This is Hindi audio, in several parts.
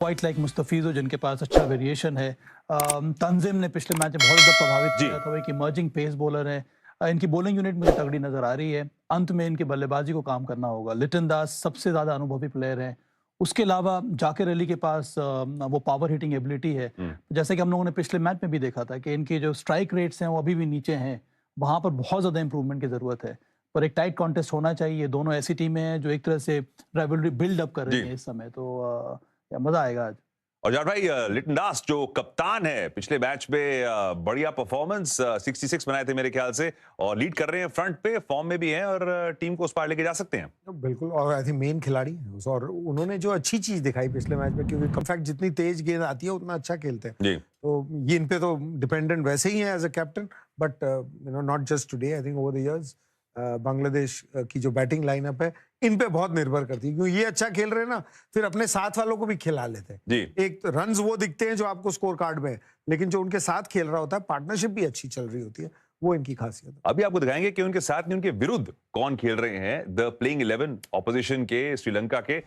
क्वाइट लाइक मुस्तफिज़ो जिनके पास अच्छा वेरिएशन है। तंजिम ने पिछले मैच में बहुत ज़्यादा प्रभावित जी। किया था, वो एक इमर्जिंग पेस बॉलर है। इनकी बॉलिंग यूनिट मुझे तगड़ी नज़र आ रही है। अंत में इनकी बल्लेबाजी को काम करना होगा। लिटन दास सबसे ज़्यादा अनुभवी प्लेयर हैं। उसके अलावा जाकिर अली के पास वो पावर हिटिंग एबिलिटी है। हुँ। जैसे कि हम लोगों ने पिछले मैच में भी देखा था कि इनके जो स्ट्राइक रेट्स हैं वो अभी भी नीचे हैं। वहाँ पर बहुत ज़्यादा इंप्रूवमेंट की ज़रूरत है। पर एक टाइट कॉन्टेस्ट होना चाहिए। दोनों ऐसी टीमें हैं जो एक तरह से राइवलरी बिल्ड अप कर रही जी। हैं इस समय। तो मज़ा आएगा आज। और जाट भाई, लिटन दास जो कप्तान है, पिछले मैच में बढ़िया परफॉर्मेंस, 66 बनाए थे मेरे ख्याल से, और लीड कर रहे हैं, फ्रंट पे फॉर्म में भी हैं, और टीम को उस पार लेके जा सकते हैं। बिल्कुल, और आई थिंक मेन खिलाड़ी हैं और उन्होंने जो अच्छी चीज दिखाई पिछले मैच में, क्योंकि इनफैक्ट जितनी तेज गेंद आती है उतना अच्छा खेलते हैं। जी। तो ये इन पे तो डिपेंडेंट वैसे ही है as a captain, but you know not just today, I think over the years Bangladesh की जो बैटिंग लाइनअप है इन पे बहुत निर्भर करती है, क्योंकि ये अच्छा खेल रहे हैं ना, फिर अपने साथ वालों को भी खिला लेते हैं। जी। एक रन्स वो दिखते हैं जो आपको स्कोर कार्ड में है, लेकिन जो उनके साथ खेल रहा होता है, पार्टनरशिप भी अच्छी चल रही होती है, वो इनकी खासियत है। अभी आपको दिखाएंगे कि उनके साथ नहीं, उनके विरुद्ध कौन खेल रहे हैं, द प्लेइंग 11 ऑपोजिशन के, श्रीलंका के।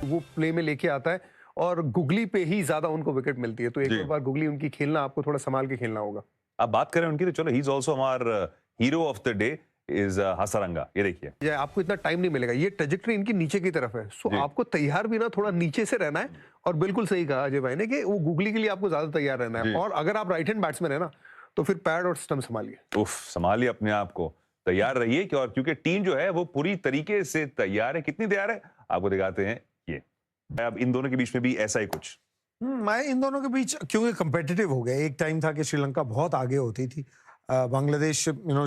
वो प्ले में लेके आता है और गुगली पे ही ज्यादा उनको विकेट मिलती है, तो एक जी। और बार गुगली उनकी खेलना आपको थोड़ा संभाल के खेलना होगा। आप बात करें उनकी, तो चलो, ही इज आल्सो हमारा hero of the day is Hasaranga. ये देखिए, आपको इतना टाइम नहीं मिलेगा, ये ट्रेजेक्टरी इनकी नीचे की तरफ है, सो जी। आपको तैयार भी ना थोड़ा नीचे से रहना है। और बिल्कुल सही कहा अजय भाई ने कि वो गुगली के लिए आपको ज्यादा तैयार रहना जी। है, और अगर आप राइट हैंड बैट्समैन है ना, तो फिर पैड और स्टंप संभालिए। उफ, संभालिए अपने आप को, तैयार रहिए, क्योंकि टीम जो है वो पूरी तरीके से तैयार है। कितनी तैयार है, आपको दिखाते हैं ये। अब इन दोनों के बीच में भी ऐसा ही कुछ। मैं इन दोनों के बीच, क्योंकि कंपेटिटिव हो गया, एक टाइम था कि श्रीलंका बहुत आगे होती थी, बांग्लादेश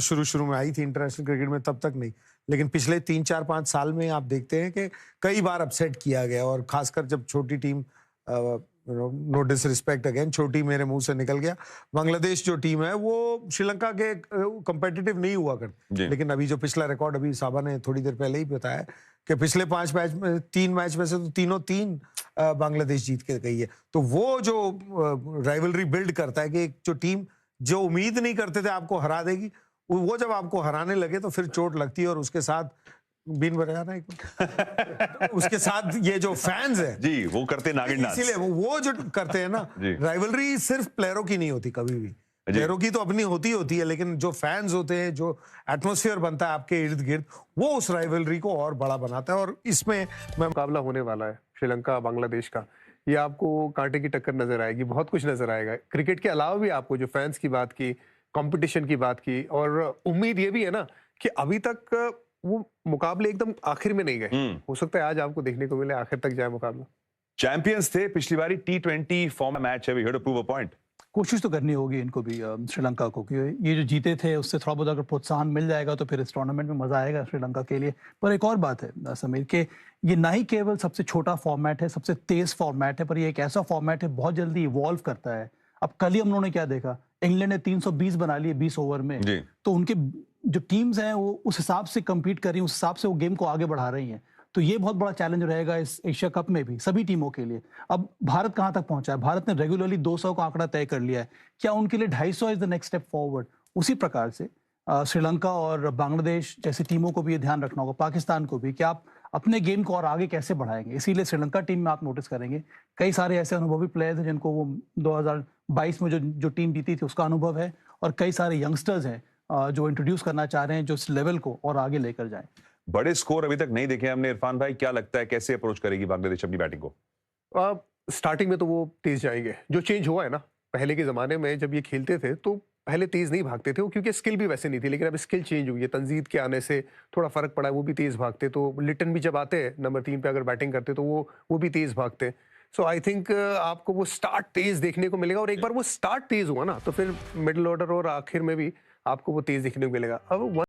शुरू में आई थी इंटरनेशनल क्रिकेट में, तब तक नहीं, लेकिन पिछले 3 4 5 साल में आप देखते हैं कि कई बार अपसेट किया गया, और खासकर जब छोटी टीम, नो डिसरिस्पेक्ट अगेन, छोटी मेरे मुंह से निकल गया, बांग्लादेश जो टीम है वो श्रीलंका के कंपेटिटिव नहीं हुआ जी। करती। लेकिन अभी जो पिछला रिकॉर्ड, अभी साबा ने थोड़ी देर पहले ही बताया कि पिछले 5 मैच में, 3 मैच में से तो तीनों 3 बांग्लादेश जीत के गई है। तो वो जो राइवलरी बिल्ड करता है कि एक जो टीम जो उम्मीद नहीं करते थे आपको हरा देगी, वो जब आपको हराने लगे तो फिर चोट लगती है, और उसके साथ बीन बजाना उसके साथ ये जो फैंस है जी, वो करते नागिन डांस। इसीलिए वो जो करते हैं ना, जी। राइवलरी सिर्फ प्लेयरों की नहीं होती कभी भी, प्लेयरों की तो अपनी होती है, लेकिन जो फैंस होते हैं, जो एटमॉस्फेयर बनता है आपके इर्द गिर्द, वो उस राइवलरी को और बड़ा बनाता है। और इसमें मुकाबला होने वाला है श्रीलंका बांग्लादेश का, ये आपको कांटे की टक्कर नजर आएगी, बहुत कुछ नजर आएगा। क्रिकेट के अलावा भी आपको जो फैंस की बात की, कंपटीशन की बात की, और उम्मीद ये भी है ना कि अभी तक वो मुकाबले एकदम आखिर में नहीं गए, हो सकता है आज आपको देखने को मिले आखिर तक जाए मुकाबला। चैंपियंस थे पिछली बारी, T20 फॉर्म मैच है, we have to prove a point. कोशिश तो करनी होगी इनको भी, श्रीलंका को, क्योंकि ये जो जीते थे उससे थोड़ा बहुत अगर प्रोत्साहन मिल जाएगा तो फिर इस टूर्नामेंट में मजा आएगा श्रीलंका के लिए। पर एक और बात है समीर, के ये ना ही केवल सबसे छोटा फॉर्मेट है, सबसे तेज फॉर्मेट है, पर ये एक ऐसा फॉर्मेट है बहुत जल्दी इवॉल्व करता है। अब कल ही हम लोगों ने क्या देखा, इंग्लैंड ने 320 बना लिए 20 ओवर में। जी। तो उनके जो टीम्स हैं वो उस हिसाब से compete कर रही हैं, उस हिसाब से वो गेम को आगे बढ़ा रही हैं। तो ये बहुत बड़ा चैलेंज रहेगा इस एशिया कप में भी सभी टीमों के लिए। अब भारत कहाँ तक पहुंचा है? भारत ने रेगुलरली 200 का आंकड़ा तय कर लिया है। क्या उनके लिए 250 is the next step forward? उसी प्रकार से श्रीलंका और बांग्लादेश जैसी टीमों को भी ये ध्यान रखना होगा, पाकिस्तान को भी, कि आप अपने गेम को और आगे कैसे बढ़ाएंगे। इसीलिए श्रीलंका टीम में आप नोटिस करेंगे कई सारे ऐसे अनुभवी प्लेयर्स हैं जिनको वो 2022 में जो टीम जीती थी उसका अनुभव है, और कई सारे यंगस्टर्स हैं जो इंट्रोड्यूस करना चाह रहे हैं, जो इस लेवल को और आगे लेकर जाएं। बड़े स्कोर अभी तक नहीं देखे हमने। इरफान भाई, क्या लगता है कैसे अप्रोच करेगी बांग्लादेश अपनी बैटिंग को? स्टार्टिंग में तो वो तेज जाएंगे। जो चेंज हुआ है ना, पहले के जमाने में जब ये खेलते थे तो पहले तेज नहीं भागते थे वो, क्योंकि स्किल भी वैसे नहीं थी, लेकिन अब स्किल चेंज हुई है, तंजीद के आने से थोड़ा फर्क पड़ा है, वो भी तेज भागते। तो लिटन भी जब आते हैं नंबर 3 पे अगर बैटिंग करते तो वो भी तेज भागते। सो आई थिंक आपको वो स्टार्ट तेज देखने को मिलेगा, और एक बार वो स्टार्ट तेज हुआ ना तो फिर मिडिल ऑर्डर और आखिर में भी आपको वो तेज देखने को मिलेगा। अब